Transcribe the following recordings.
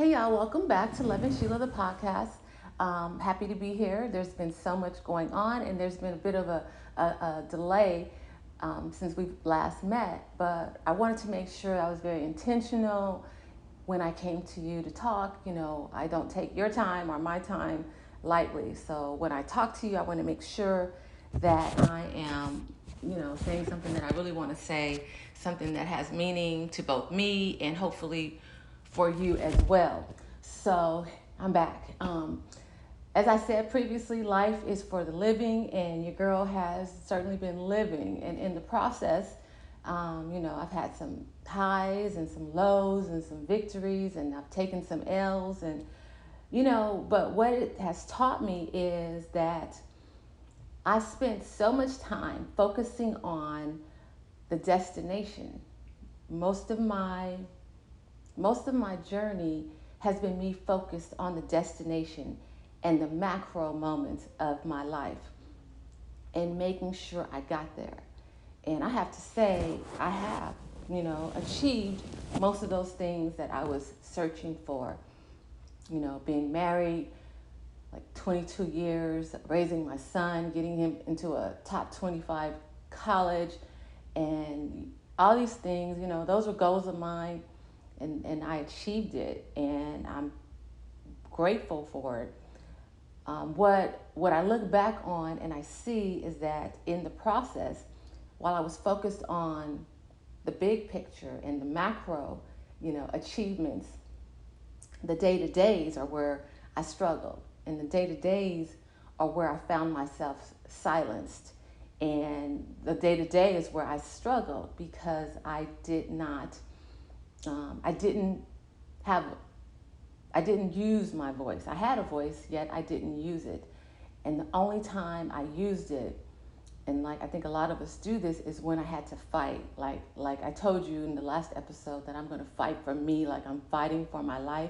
Hey y'all, welcome back to Lovin Sheila, the podcast. Happy to be here. There's been so much going on, and there's been a bit of a delay since we last met, but I wanted to make sure I was very intentional when I came to you to talk. I don't take your time or my time lightly. So when I talk to you, I want to make sure that I am, saying something that I really want to say, something that has meaning to both me and hopefully for you as well. So I'm back. As I said previously, life is for the living, and your girl has certainly been living. And in the process, I've had some highs and some lows and some victories, and I've taken some L's. But what it has taught me is that I spent so much time focusing on the destination. Most of my most of my journey has been me focused on the destination and the macro moments of my life and making sure I got there. And I have to say, I have, achieved most of those things that I was searching for. Being married, like 22 years, raising my son, getting him into a top 25 college, and all these things, those were goals of mine, and I achieved it, and I'm grateful for it. What I look back on and I see is that in the process, while I was focused on the big picture and the macro, achievements, the day-to-days are where I struggled. And the day-to-days are where I found myself silenced. And the day-to-day is where I struggled because I didn't have, I didn't use my voice. I had a voice, yet I didn't use it. And the only time I used it, and like I think a lot of us do this, is when I had to fight. Like I told you in the last episode that I'm going to fight for me, like I'm fighting for my life.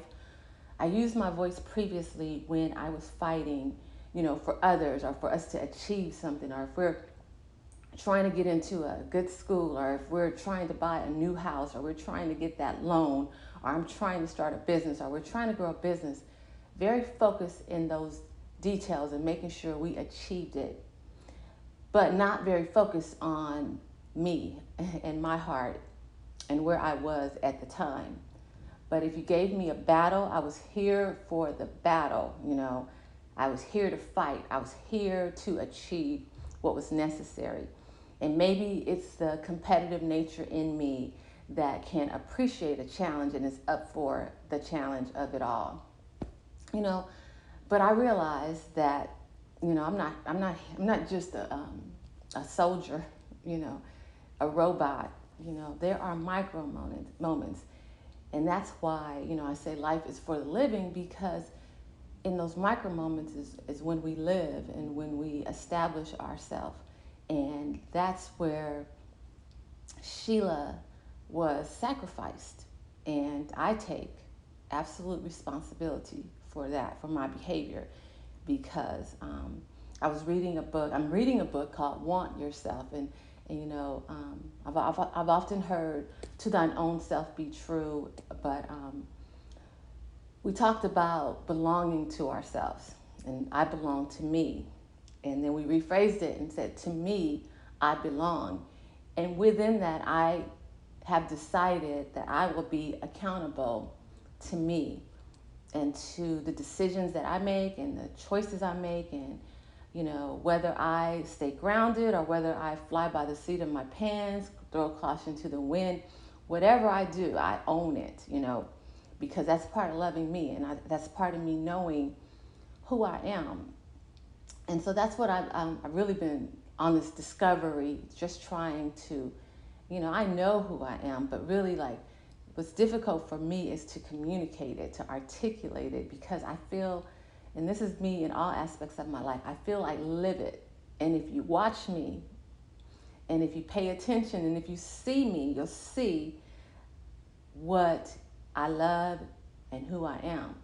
I used my voice previously when I was fighting, for others, or for us to achieve something, or if we're trying to get into a good school, or if we're trying to buy a new house, or we're trying to get that loan, or I'm trying to start a business, or we're trying to grow a business. Very focused in those details and making sure we achieved it, but not very focused on me and my heart and where I was at the time. But if you gave me a battle, I was here for the battle. I was here to fight. I was here to achieve what was necessary. And maybe it's the competitive nature in me that can appreciate a challenge and is up for the challenge of it all. But I realized that, I'm not just a soldier, a robot. There are micro moments. And that's why, I say life is for the living, because in those micro moments is when we live and when we establish ourselves. And that's where Sheila was sacrificed. And I take absolute responsibility for that, for my behavior, because I'm reading a book called Want Yourself. And I've often heard, to thine own self be true, but we talked about belonging to ourselves, and I belong to me. And then we rephrased it and said, to me, I belong. And within that, I have decided that I will be accountable to me and to the decisions that I make and the choices I make, and whether I stay grounded or whether I fly by the seat of my pants, throw caution to the wind, whatever I do, I own it, because that's part of loving me, and that's part of me knowing who I am. And so that's what I've really been on this discovery, just trying to, I know who I am, but really, like, what's difficult for me is to communicate it, to articulate it, because I feel, and this is me in all aspects of my life, I feel I live it. And if you watch me, and if you pay attention, and if you see me, you'll see what I love and who I am.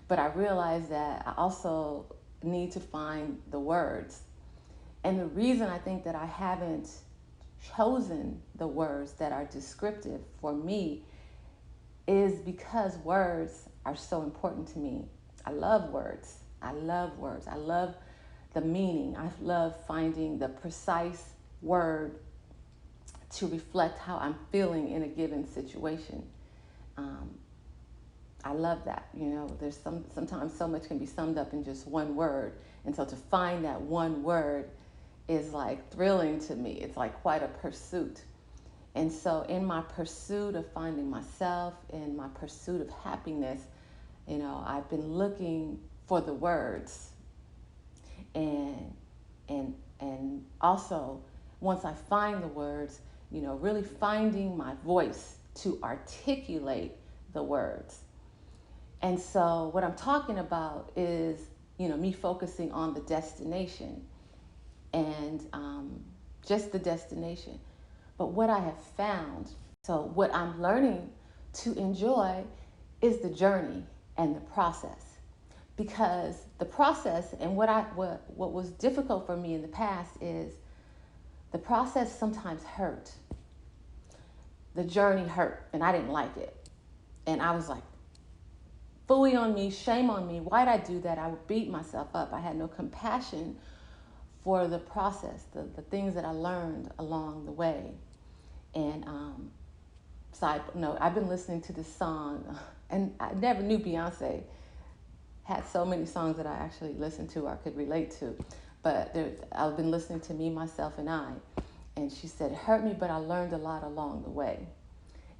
But I realize that I also need to find the words. And the reason I think that I haven't chosen the words that are descriptive for me is because words are so important to me. I love words. I love words. I love the meaning. I love finding the precise word to reflect how I'm feeling in a given situation. Um, I love that. There's sometimes so much can be summed up in just one word. And so to find that one word is like thrilling to me. It's like quite a pursuit. And so in my pursuit of finding myself, in my pursuit of happiness, I've been looking for the words. And also, once I find the words, really finding my voice to articulate the words. And so what I'm talking about is, me focusing on the destination and just the destination. But what I have found, so what I'm learning to enjoy is the journey and the process. Because the process and what was difficult for me in the past is the process sometimes hurt. The journey hurt, and I didn't like it. And I was like, fully on me, shame on me. Why'd I do that? I would beat myself up. I had no compassion for the process, the things that I learned along the way. And side note, I've been listening to this song, and I never knew Beyonce had so many songs that I actually listened to or could relate to. But I've been listening to Me, Myself, and I. And she said, it hurt me, but I learned a lot along the way.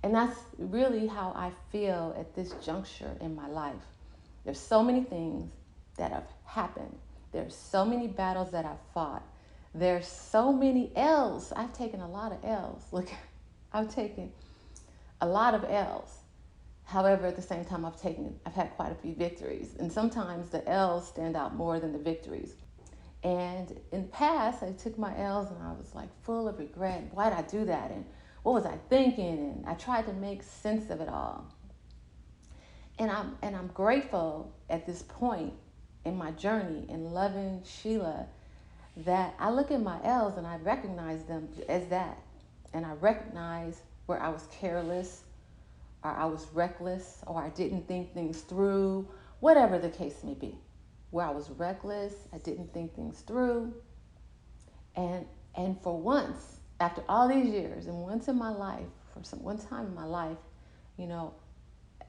And that's really how I feel at this juncture in my life. There's so many things that have happened. There's so many battles that I've fought. There's so many L's. I've taken a lot of L's. Look, I've taken a lot of L's. However, at the same time, I've had quite a few victories. And sometimes the L's stand out more than the victories. And in the past, I took my L's and I was like full of regret. Why did I do that? And what was I thinking? And I tried to make sense of it all. And I'm grateful at this point in my journey in Lovin Sheila that I look at my L's and I recognize them as that. And I recognize where I was careless, or I was reckless, or I didn't think things through, whatever the case may be. Where I was reckless, I didn't think things through. And for once, after all these years, and once in my life, one time in my life,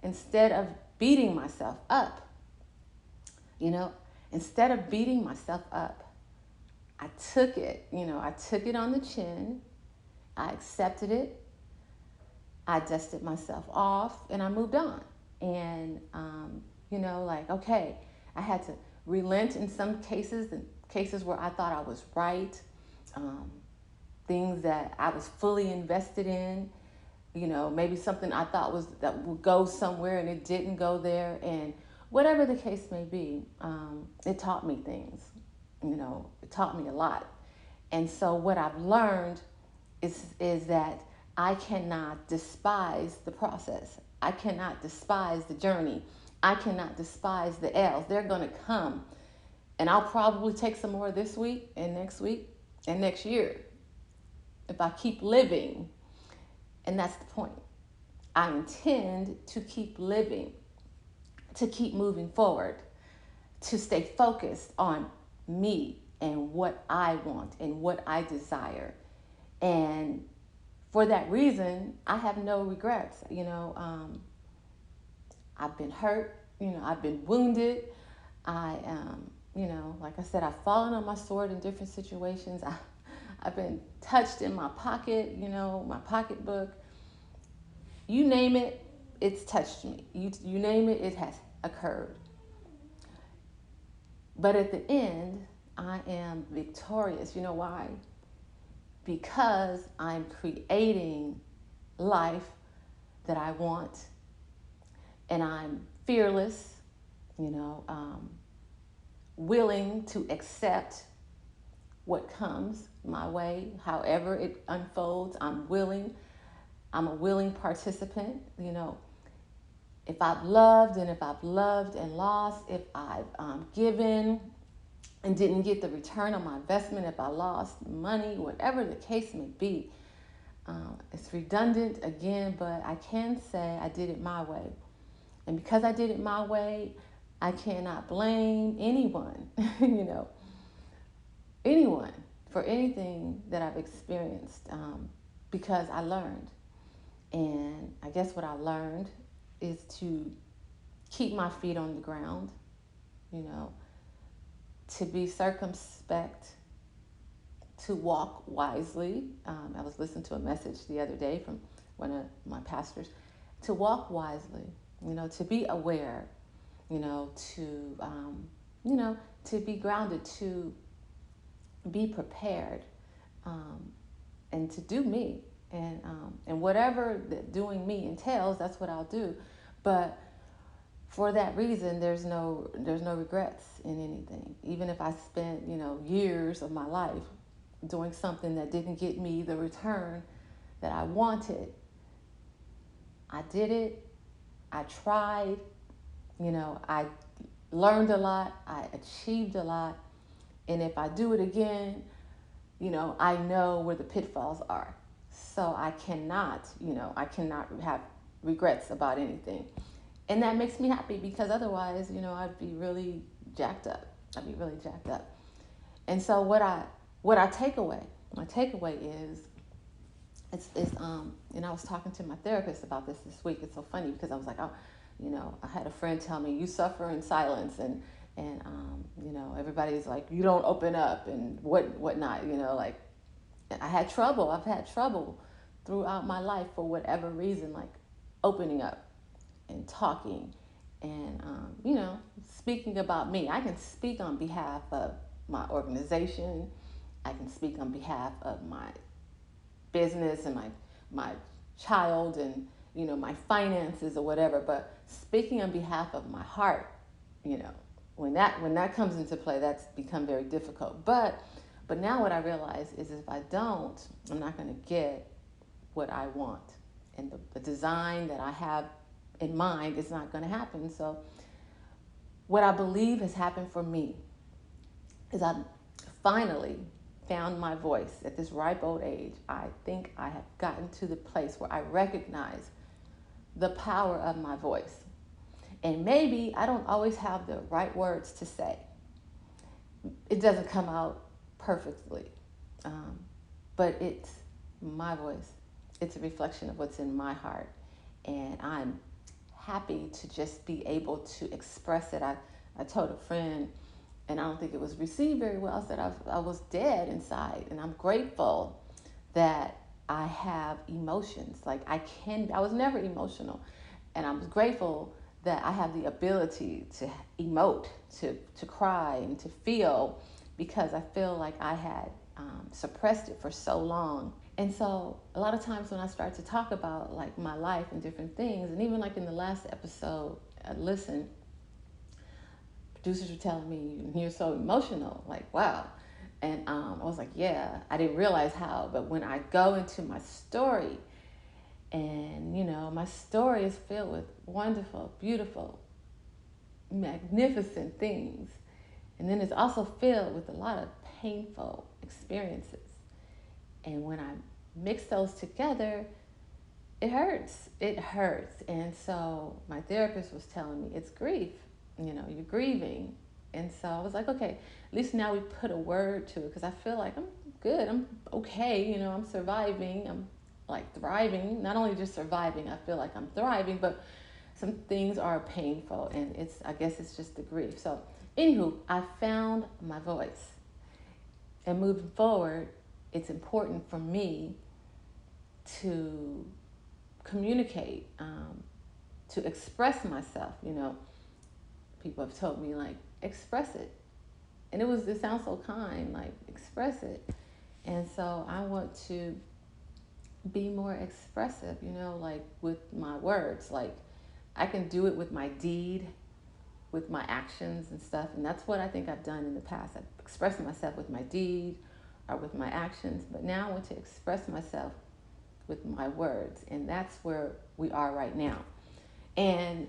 instead of beating myself up, I took it, I took it on the chin, I accepted it, I dusted myself off, and I moved on. And, okay, I had to relent in some cases, where I thought I was right, things that I was fully invested in, maybe something I thought that would go somewhere and it didn't go there, and whatever the case may be, it taught me things, it taught me a lot. And so what I've learned is that I cannot despise the process. I cannot despise the journey. I cannot despise the L's. They're going to come. And I'll probably take some more this week and next year if I keep living. And that's the point. I intend to keep living, to keep moving forward, to stay focused on me and what I want and what I desire. And for that reason, I have no regrets. I've been hurt, I've been wounded. Like I said, I've fallen on my sword in different situations. I've been touched in my pocket, my pocketbook. You name it, it's touched me. You name it, it has occurred. But at the end, I am victorious. You know why? Because I'm creating life that I want, and I'm fearless, willing to accept what comes my way, however it unfolds. I'm a willing participant. If I've loved and lost, if I've given and didn't get the return on my investment, if I lost money, whatever the case may be, it's redundant again, but I can say I did it my way. And because I did it my way, I cannot blame anyone, anyone for anything that I've experienced, because I learned. And I guess what I learned is to keep my feet on the ground, you know, to be circumspect, to walk wisely. I was listening to a message the other day from one of my pastors, to walk wisely, to be aware, to, to be grounded, to be prepared, and to do me. And whatever doing me entails, that's what I'll do. But for that reason, there's no regrets in anything. Even if I spent, years of my life doing something that didn't get me the return that I wanted, I did it. I tried. I learned a lot. I achieved a lot. And if I do it again, I know where the pitfalls are. So I cannot have regrets about anything. And that makes me happy, because otherwise, I'd be really jacked up. And so what I take away, my takeaway is, and I was talking to my therapist about this week. It's so funny because I was like, oh, I had a friend tell me, you suffer in silence, and everybody's like, you don't open up and whatnot, like I've had trouble throughout my life for whatever reason, like opening up and talking and, speaking about me. I can speak on behalf of my organization. I can speak on behalf of my business and my child and, my finances or whatever. But speaking on behalf of my heart, when that comes into play, that's become very difficult. But now what I realize is, if I don't, I'm not going to get what I want. And the design that I have in mind is not going to happen. So what I believe has happened for me is I've finally found my voice at this ripe old age. I think I have gotten to the place where I recognize the power of my voice. And maybe I don't always have the right words to say. It doesn't come out perfectly. But it's my voice. It's a reflection of what's in my heart. And I'm happy to just be able to express it. I told a friend, and I don't think it was received very well, I said I was dead inside. And I'm grateful that I have emotions. Like I was never emotional. And I'm grateful that I have the ability to emote, to cry and to feel, because I feel like I had suppressed it for so long. And so a lot of times when I start to talk about like my life and different things, and even like in the last episode, I listened, producers were telling me, you're so emotional, like, wow. And I was like, yeah, I didn't realize how, but when I go into my story, and, my story is filled with wonderful, beautiful, magnificent things. And then it's also filled with a lot of painful experiences. And when I mix those together, it hurts. It hurts. And so my therapist was telling me, it's grief. You're grieving. And so I was like, okay, at least now we put a word to it, because I feel like I'm good. I'm okay. I'm surviving. I'm like thriving. Not only just surviving, I feel like I'm thriving, but some things are painful, and I guess it's just the grief. So anywho, I found my voice. And moving forward, it's important for me to communicate, to express myself. People have told me, like, express it. And it sounds so kind, like, express it. And so I want to be more expressive, like with my words. Like I can do it with my deed, with my actions and stuff. And that's what I think I've done in the past. I've expressed myself with my deed or with my actions. But now I want to express myself with my words. And that's where we are right now. And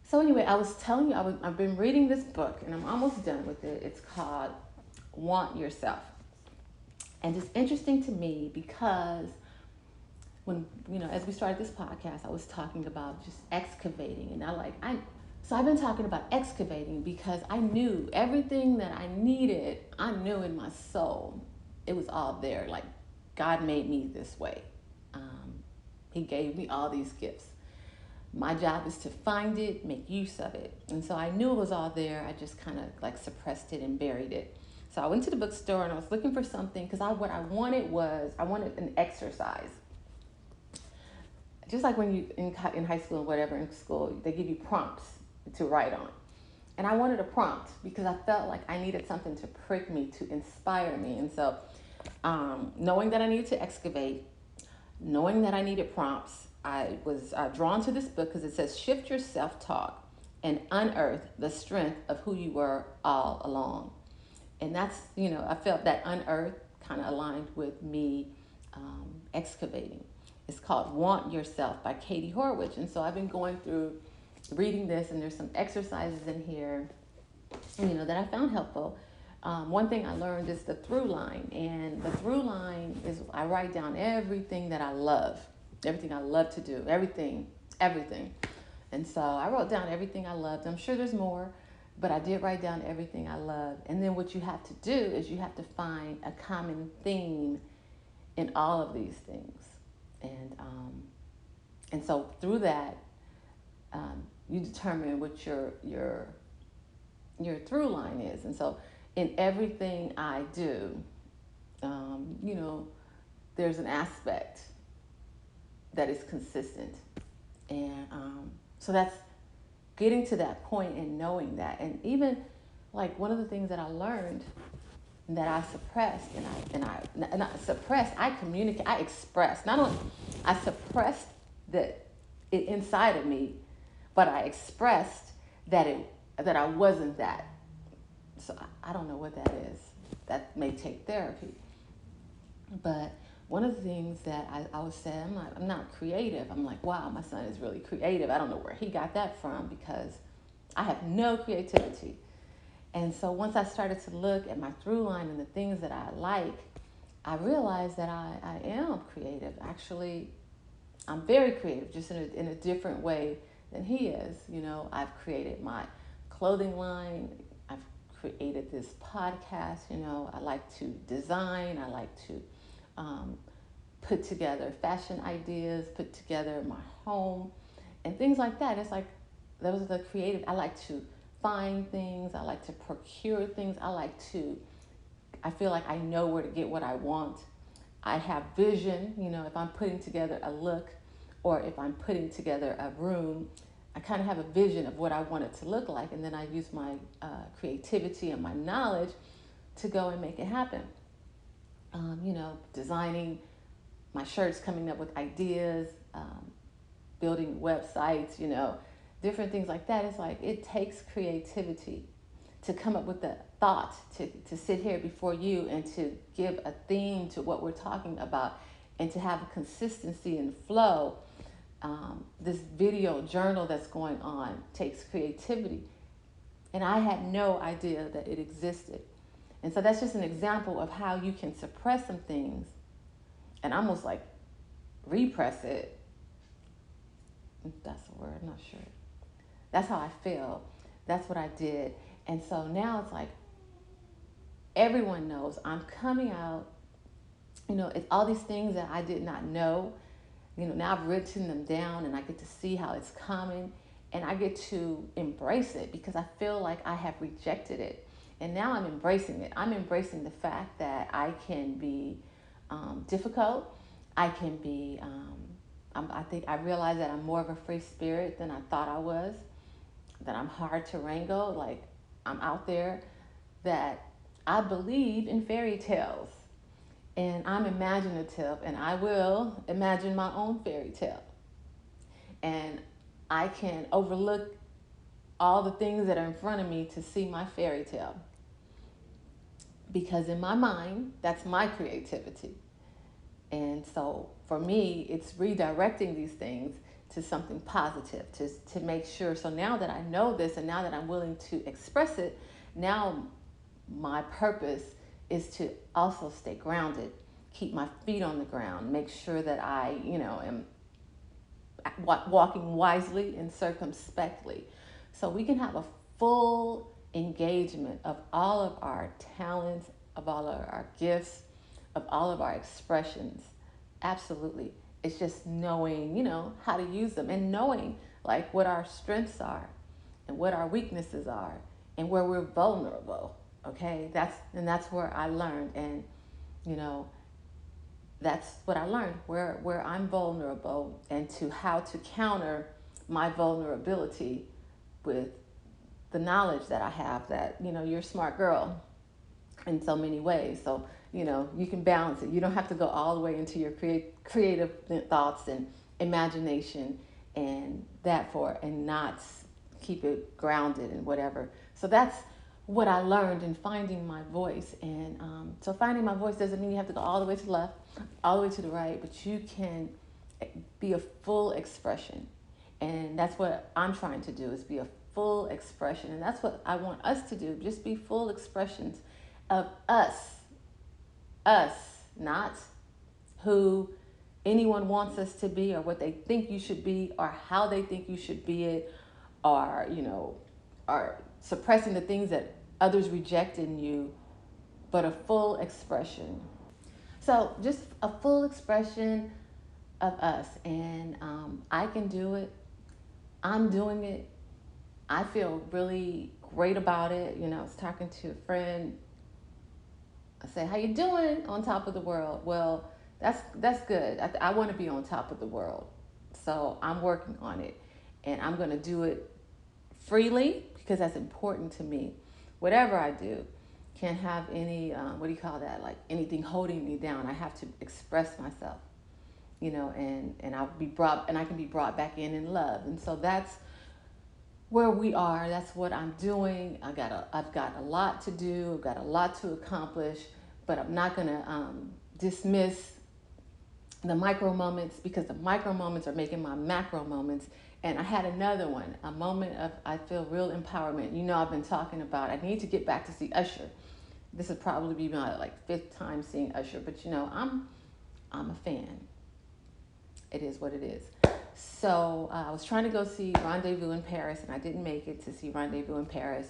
so anyway, I was telling you, I've been reading this book, and I'm almost done with it. It's called Want Yourself. And it's interesting to me because when, as we started this podcast, I was talking about just excavating, and so I've been talking about excavating because I knew everything that I needed. I knew in my soul, it was all there. Like, God made me this way. He gave me all these gifts. My job is to find it, make use of it. And so I knew it was all there. I just kind of like suppressed it and buried it. So I went to the bookstore and I was looking for something because what I wanted an exercise. Just like when you in high school or whatever, in school, they give you prompts to write on. And I wanted a prompt because I felt like I needed something to prick me, to inspire me. And so knowing that I needed to excavate, knowing that I needed prompts, I was drawn to this book because it says, shift your self-talk and unearth the strength of who you were all along. And that's, I felt that unearth kind of aligned with me excavating. It's called Want Yourself by Katie Horwich. And so I've been going through reading this, and there's some exercises in here, that I found helpful. One thing I learned is the through line. And the through line is I write down everything that I love to do, everything. And so I wrote down everything I loved. I'm sure there's more, but I did write down everything I loved. And then what you have to do is you have to find a common theme in all of these things. And so through that, you determine what your through line is. And so in everything I do, there's an aspect that is consistent. And so that's getting to that point and knowing that. And even like one of the things that I learned that I suppressed I communicate, I expressed, not only I suppressed it inside of me, but I expressed that I wasn't that. So I don't know what that is. That may take therapy. But one of the things that I was saying, I'm not creative. I'm like, wow, my son is really creative. I don't know where he got that from because I have no creativity. And so once I started to look at my through line and the things that I like, I realized that I am creative. Actually, I'm very creative, just in a different way than he is. I've created my clothing line. I've created this podcast. I like to design. I like to put together fashion ideas, put together my home, and things like that. It's like those are the creative. I like to find things. I like to procure things. I feel like I know where to get what I want. I have vision. If I'm putting together a look or if I'm putting together a room, I kind of have a vision of what I want it to look like. And then I use my creativity and my knowledge to go and make it happen. Designing my shirts, coming up with ideas, building websites, different things like that. It's like it takes creativity to come up with the thought, to sit here before you and to give a theme to what we're talking about and to have a consistency and flow. This video journal that's going on takes creativity. And I had no idea that it existed. And so that's just an example of how you can suppress some things and almost like repress it. If that's a word, I'm not sure. That's how I feel. That's what I did. And so now it's like everyone knows I'm coming out. It's all these things that I did not know. Now I've written them down and I get to see how it's coming and I get to embrace it because I feel like I have rejected it. And now I'm embracing it. I'm embracing the fact that I can be difficult. I can be, I realize that I'm more of a free spirit than I thought I was, that I'm hard to wrangle, like I'm out there, that I believe in fairy tales. And I'm imaginative, and I will imagine my own fairy tale. And I can overlook all the things that are in front of me to see my fairy tale. Because in my mind, that's my creativity. And so for me, it's redirecting these things to something positive, to make sure. So now that I know this and now that I'm willing to express it, now my purpose is to also stay grounded keep my feet on the ground, make sure that I, am walking wisely and circumspectly. So we can have a full engagement of all of our talents, of all of our gifts, of all of our expressions. Absolutely. It's just knowing, how to use them, and knowing like what our strengths are and what our weaknesses are and where we're vulnerable. Okay? That's where I learned, and you know, that's what I learned, where I'm vulnerable, and to how to counter my vulnerability with the knowledge that I have that, you're a smart girl in so many ways. So, you can balance it. You don't have to go all the way into your creative thoughts and imagination and and not keep it grounded and whatever. So that's what I learned in finding my voice. And so finding my voice doesn't mean you have to go all the way to the left, all the way to the right, but you can be a full expression. And that's what I'm trying to do, is be a full expression. And that's what I want us to do, just be full expressions of us, not who anyone wants us to be or what they think you should be or how they think you should be it, or, or suppressing the things that others reject in you, but a full expression. So just a full expression of us. And I can do it. I'm doing it. I feel really great about it. I was talking to a friend. I say, how you doing? On top of the world. Well, that's good. I want to be on top of the world. So I'm working on it. And I'm going to do it freely because that's important to me. Whatever I do, can't have any, what do you call that? Like anything holding me down. I have to express myself, and I'll be brought, and I can be brought back in love. And so that's where we are. That's what I'm doing. I've got a lot to do. I've got a lot to accomplish, but I'm not going to dismiss the micro moments, because the micro moments are making my macro moments. And I had another one, a moment of, I feel, real empowerment. I've been talking about, I need to get back to see Usher. This would probably be my fifth time seeing Usher, but I'm a fan. It is what it is. So I was trying to go see Rendezvous in Paris, and I didn't make it to see Rendezvous in Paris.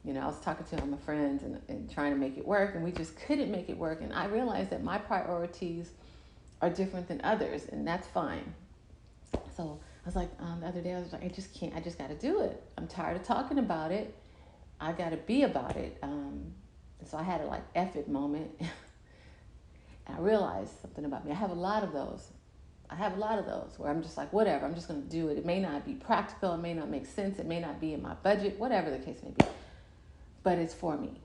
I was talking to my friends and trying to make it work, and we just couldn't make it work. And I realized that my priorities are different than others, and that's fine. So I was like, the other day, I was like, I just got to do it. I'm tired of talking about it. I got to be about it. So I had a F it moment. And I realized something about me. I have a lot of those where I'm just like, whatever, I'm just going to do it. It may not be practical. It may not make sense. It may not be in my budget, whatever the case may be. But it's for me.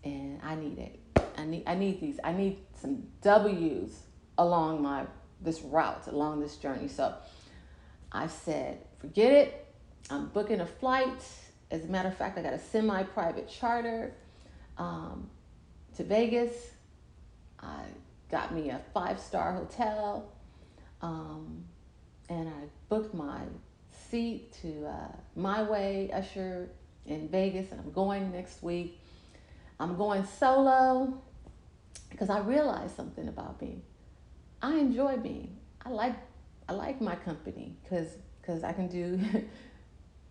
And I need it. I need these. I need some W's along this route, along this journey. So I said, forget it. I'm booking a flight. As a matter of fact, I got a semi-private charter to Vegas. I got me a 5-star hotel, and I booked my seat to My Way Usher in Vegas, and I'm going next week. I'm going solo because I realized something about me. I enjoy being. I like my company because I can do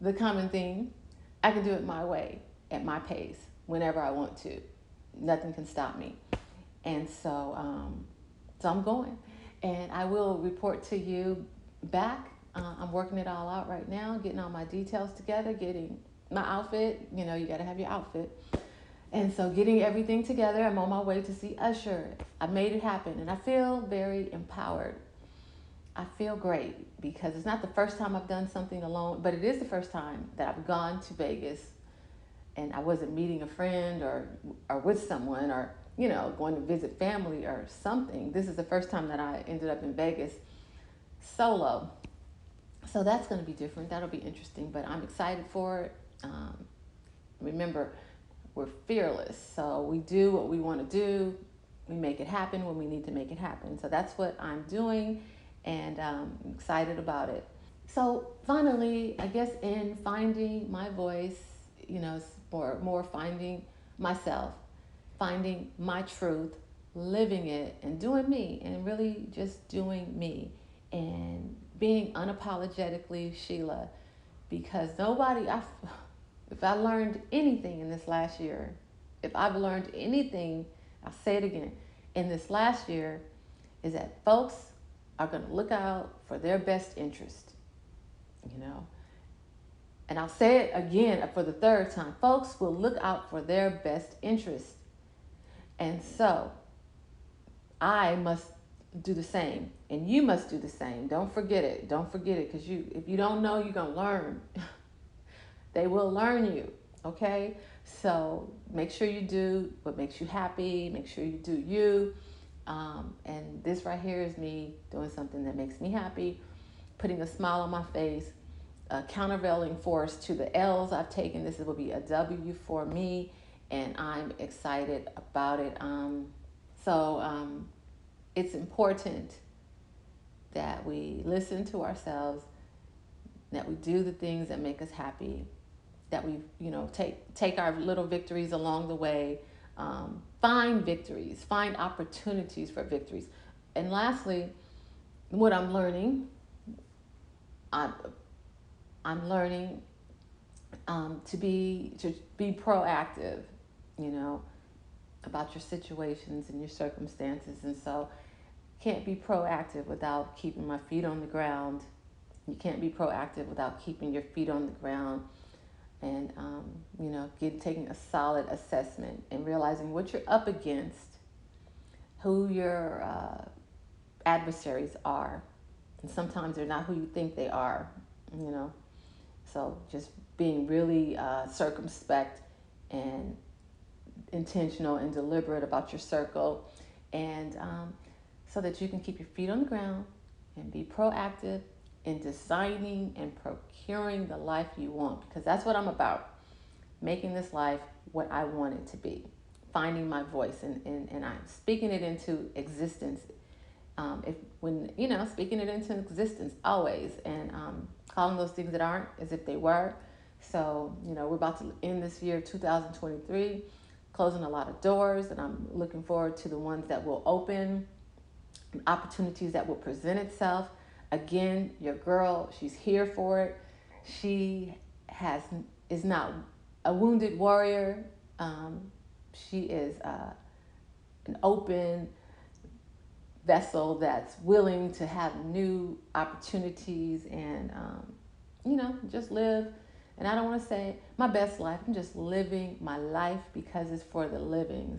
the common thing. I can do it my way, at my pace, whenever I want to. Nothing can stop me. And so I'm going. And I will report to you back. I'm working it all out right now, getting all my details together, getting my outfit. You got to have your outfit. And so getting everything together, I'm on my way to see Usher. I made it happen, and I feel very empowered. I feel great because it's not the first time I've done something alone, but it is the first time that I've gone to Vegas and I wasn't meeting a friend or with someone or, going to visit family or something. This is the first time that I ended up in Vegas solo. So that's going to be different. That'll be interesting, but I'm excited for it. Remember, we're fearless. So we do what we want to do. We make it happen when we need to make it happen. So that's what I'm doing, and I'm excited about it. So finally, I guess in finding my voice, it's more finding myself, finding my truth, living it and doing me and really just doing me and being unapologetically Sheila, because if I learned anything in this last year, if I've learned anything, I'll say it again, in this last year, is that folks are going to look out for their best interest, you know. And I'll say it again for the third time. Folks will look out for their best interest. And so I must do the same, and you must do the same. Don't forget it. Don't forget it, because if you don't know, you're going to learn. They will learn you, okay? So make sure you do what makes you happy. Make sure you do you. And this right here is me doing something that makes me happy, putting a smile on my face, a countervailing force to the L's I've taken. This will be a W for me, and I'm excited about it. It's important that we listen to ourselves, that we do the things that make us happy, that we, take our little victories along the way, find victories, find opportunities for victories. And lastly, what I'm learning, I'm learning to be proactive, about your situations and your circumstances. And so can't be proactive without keeping my feet on the ground. You can't be proactive without keeping your feet on the ground and, taking a solid assessment and realizing what you're up against, who your adversaries are. And sometimes they're not who you think they are, So just being really circumspect and intentional and deliberate about your circle, and so that you can keep your feet on the ground and be proactive in designing and procuring the life you want, because that's what I'm about, making this life what I want it to be, finding my voice, and I'm speaking it into existence. Speaking it into existence always, and calling those things that aren't as if they were. So, we're about to end this year, 2023, closing a lot of doors, and I'm looking forward to the ones that will open, and opportunities that will present itself. Again, your girl, she's here for it. She is not a wounded warrior. She is an open vessel that's willing to have new opportunities and, just live. And I don't want to say my best life. I'm just living my life because it's for the living.